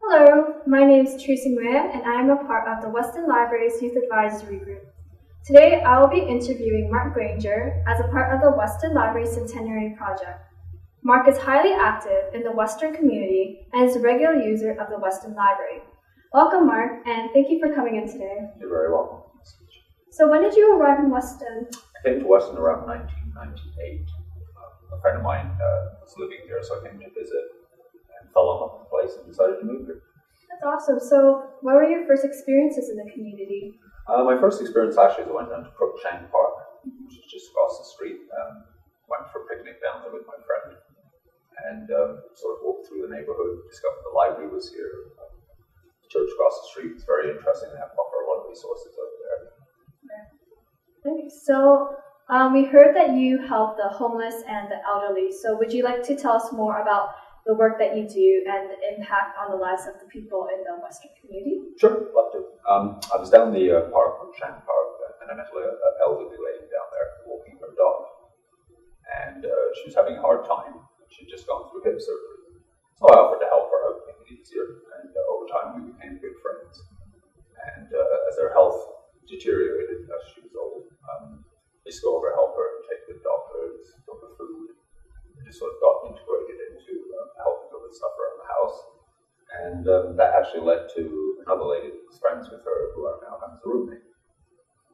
Hello, my name is Tracy Nguyen, and I am a part of the Weston Library's Youth Advisory Group. Today, I will be interviewing Mark Grainger as a part of the Weston Library Centenary project. Mark is highly active in the Western community and is a regular user of the Weston Library. Welcome, Mark, and thank you for coming in today. You're very welcome. So when did you arrive in Weston? I came to Weston around 1998. A friend of mine was living here, so I came to visit and fell in love with the place and decided to move here. That's awesome. So what were your first experiences in the community? My first experience actually is I went down to Crookshank Park, which is just across the street. Went for a picnic down there with my friend and sort of walked through the neighborhood, discovered the library was here. The church across the street was very interesting. They offer a lot of resources over there. Okay, so we heard that you help the homeless and the elderly. So would you like to tell us more about the work that you do and the impact on the lives of the people in the Western community? Sure, love to. I was down the park, Crookshank Park, and I met an elderly lady down there walking her dog. And she was having a hard time. She'd just gone through hip surgery. So I offered to help her out, make it easier. And over time, we became good friends. And as her health deteriorated as she was old, I used to go over and help her, take her to the doctors, cook her food. We just sort of got integrated into helping her with stuff around the house. And that actually led to another lady that was friends with her who are now having a roommate.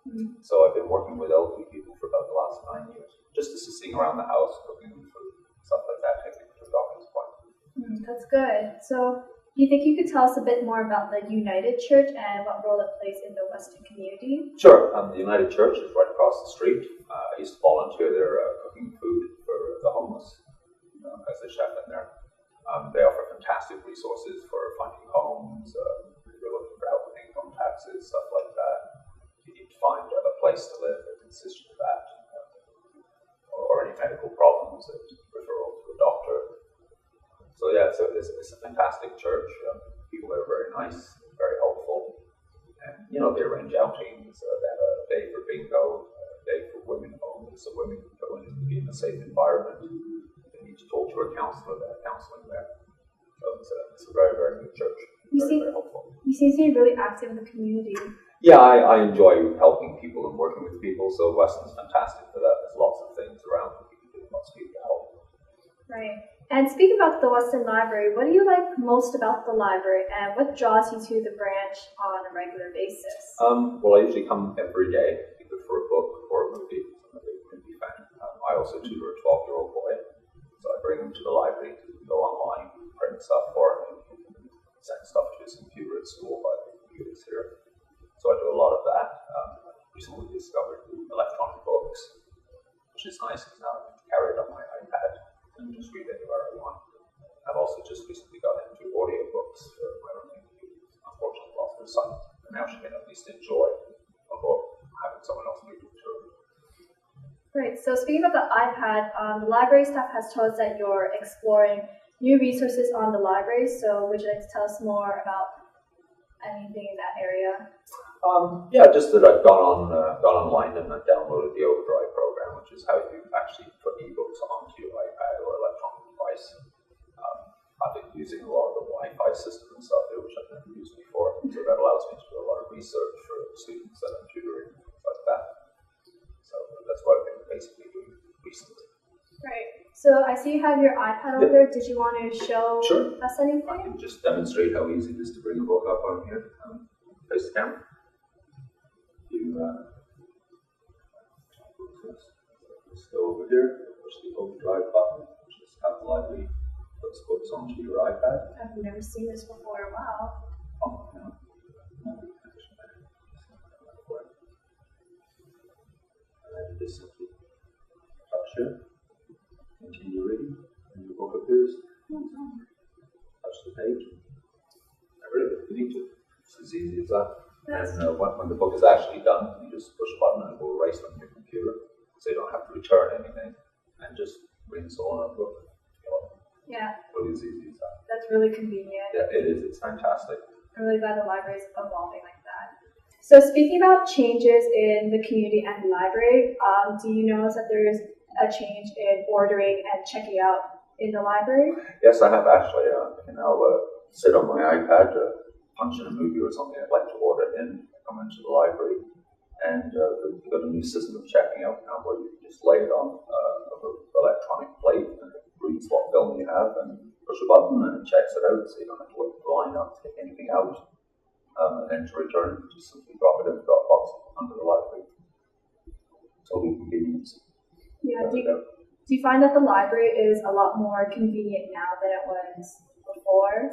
Mm-hmm. So I've been working with elderly people for about the last 9 years, just assisting around the house, cooking them food, stuff like that, taking them to the doctor's appointment. That's good. So do you think you could tell us a bit more about the United Church and what role it plays in the Western community? Sure. The United Church is right across the street. I used to volunteer there cooking food for the homeless as a chef in there. They offer fantastic resources for finding homes, if you're looking for help with income taxes, stuff like that. You need to find a place to live that consists of that, or any medical problems, a referral to a doctor. So yeah, it's a fantastic church. People there are very nice, very helpful, and they arrange outings. They have a day for bingo, a day for women only, so women can go in and be in a safe environment. They need to talk to a counselor. They have counseling there. So it's a very, very good church. Very helpful. You seem to be really active in the community. Yeah, I enjoy helping people and working with people, so Weston's fantastic for that. There's lots of things around that you can do, lots of people to help. Right. And speaking about the Weston Library, what do you like most about the library, and what draws you to the branch on a regular basis? Well, I usually come every day, either for a book or a movie. I'm a big movie fan. I also tutor a 12-year-old boy, so I bring him to the library to go online, print stuff for him, send stuff to his computer at school by the computers here. So I do a lot of that. I recently discovered electronic books, which is nice because now I can carry it on my iPad and just read anywhere I want. I've also just recently got into audiobooks for my own computer. Unfortunately, lost her sight, and now she can at least enjoy a book, having someone else read it to her. Great. So speaking about the iPad, the library staff has told us that you're exploring new resources on the library. So would you like to tell us more about anything in that area? Yeah, just that I've gone online and I've downloaded the Overdrive program, which is how you actually put ebooks onto your iPad or electronic device. I've been using a lot of the Wi-Fi system and stuff here, which I've never used before. So that allows me to do a lot of research for students that I'm tutoring, things like that. So that's what I've been basically doing recently. Right. So I see you have your iPad over there. Did you want to show us anything? I can just demonstrate how easy it is to bring a book up on here. Face the camera. Just go over here, push the Overdrive button, just have the library puts books onto your iPad. I've never seen this before. Wow. Oh, no. And just simply touch here, continue reading, and your book appears. Touch the page. You need to. It's as easy as that. And when the book is actually done, you just push a button and it will erase from your computer, so you don't have to return anything, and just reinstall another book. Yeah. Really as easy as that. That's really convenient. Yeah, it is. It's fantastic. I'm really glad the library is evolving like that. So speaking about changes in the community and the library, do you notice that there is a change in ordering and checking out in the library? Yes, I have actually. I can now sit on my iPad, punch in a movie or something I'd like to order in, come into the library, and we've got a new system of checking out now where you just lay it on an electronic plate and it reads what film you have and push a button and it checks it out, so you don't have to wait for the line up, take anything out, and then to return, just simply drop it in the Dropbox under the library. Totally convenient. Yeah, do you find that the library is a lot more convenient now than it was before?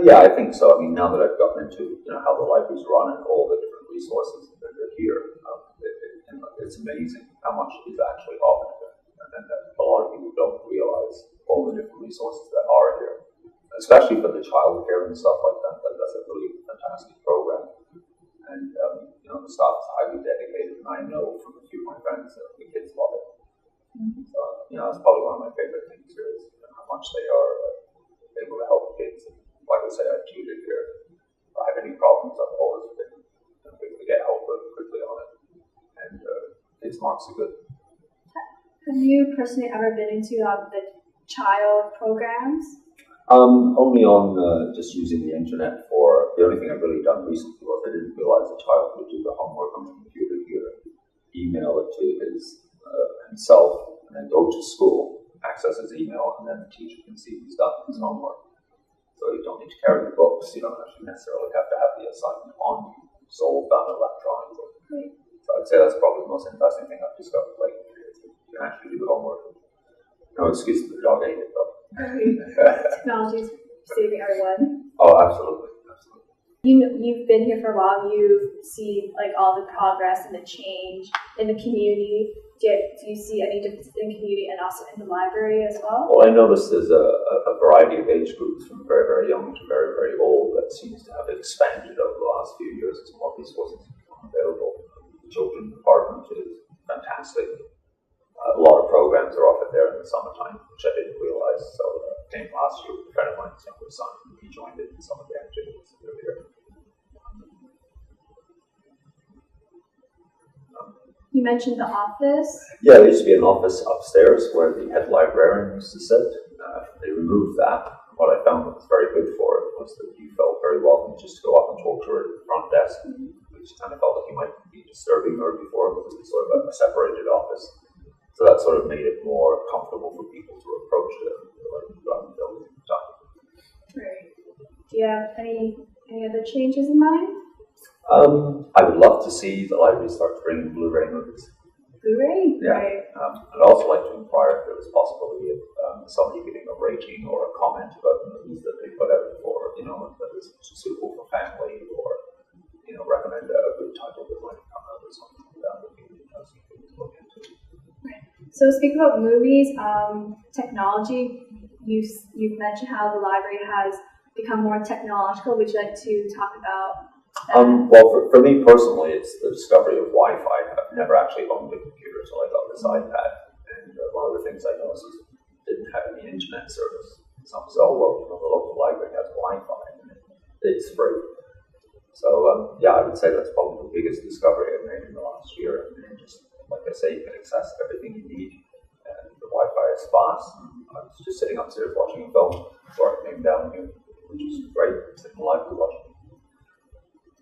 Yeah, I think so. I mean, now that I've gotten into how the libraries run and all the different resources that are here, it's amazing how much is actually offered there. And a lot of people don't realize all the different resources that are here, especially for the childcare and stuff like that. That's a really fantastic program. And, the staff is highly dedicated, and I know from a few of my friends that the kids love it. Mm-hmm. So, that's probably one of my favorite things here is how much they are able to help kids. Like I said, I've tutored here. If I have any problems, I've always been able to get help quickly on it. And kids' marks are good. Have you personally ever been into the child programs? Only on just using the internet for, the only thing I've really done recently was I didn't realize a child could do the homework on the computer here, email it to himself, and then go to school, access his email, and then the teacher can see he's done his homework. So you don't need to carry the books, you don't necessarily have to have the assignment on you. It's all done electronically. Great. So I'd say that's probably the most interesting thing I've discovered lately. You can actually do the homework. No excuse for the dog ate it, though. Technology is saving everyone. Oh, absolutely. You've been here for a while. You've seen all the progress and the change in the community. Do you see any differences in the community and also in the library as well? Well, I noticed there's a variety of age groups from very, very young to very, very old that seems to have expanded over the last few years as more resources become available. The children's department is fantastic. A lot of programs are offered there in the summertime, which I didn't realize. So I came last year with a friend of mine's younger son, and he joined in some of the activities that are here. You mentioned the office. Yeah, there used to be an office upstairs where the head librarian used to sit. They removed that. What I found that was very good for it was that you felt very welcome just to go up and talk to her at the front desk, which kind of felt like you might be disturbing her before because it was sort of a separated office. So that sort of made it more comfortable for people to approach the building. Right. Do you have any other changes in mind? I would love to see the library start bringing Blu-ray movies. Blu-ray? Yeah. Right. I'd also like to inquire if there was a possibility of somebody giving a rating or a comment about the movies that they put out for, that is suitable for family or, recommend a good title that might come out or something like that would be interesting to look into. Right. So speaking about movies, technology, you've mentioned how the library has become more technological. Would you like to talk about that? Well, for me personally, it's the discovery of Wi-Fi. I've never actually owned a computer until I got this iPad. And one of the things I noticed was it didn't have any internet service. So the local library has Wi-Fi and it's free. So, I would say that's probably the biggest discovery I've made in the last year. And just, like I say, you can access everything you need. And the Wi-Fi is fast. I was just sitting upstairs watching a film before I came down here, which is great. Sitting in the library watching.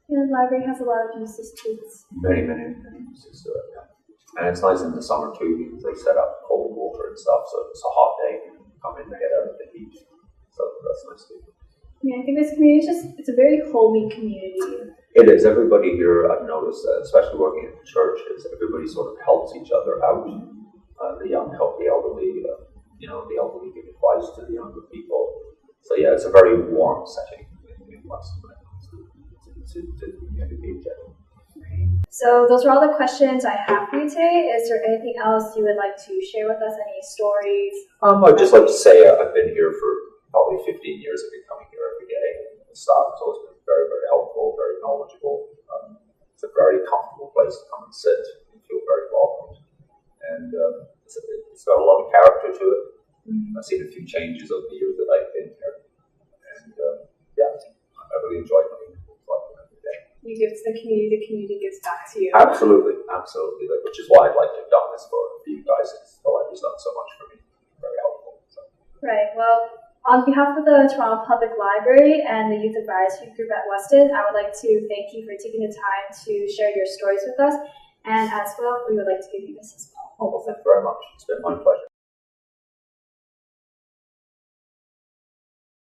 Yeah, the library has a lot of uses too. Many uses to it, yeah. And it's nice in the summer too because they set up cold water and stuff, so if it's a hot day, you can come in and get out of the heat. So that's nice too. Yeah, I think this community it's a very homey community. It is. Everybody here, I've noticed, especially working at the church, is everybody sort of helps each other out. The young help the elderly, the elderly give advice to the younger people. So yeah, it's a very warm setting in Weston. So those are all the questions I have for you today. Is there anything else you would like to share with us? Any stories? I'd just like to say I've been here for probably 15 years. I've been coming here every day. The staff has always been very, very helpful, very knowledgeable. It's a very comfortable place to come and sit and feel very welcomed. And it's got a lot of character to it. I've seen a few changes over the years that I've been here. And I really enjoyed it. You give to the community gives back to you. Absolutely. Which is why I'd like to have done this for you guys, since the library's done so much for me. Very helpful. So. Right. Well, On behalf of the Toronto Public Library and the Youth Advisory Group at Weston, I would like to thank you for taking the time to share your stories with us. And as well, we would like to give you this as well. Oh, well, thank you very much. It's been my pleasure.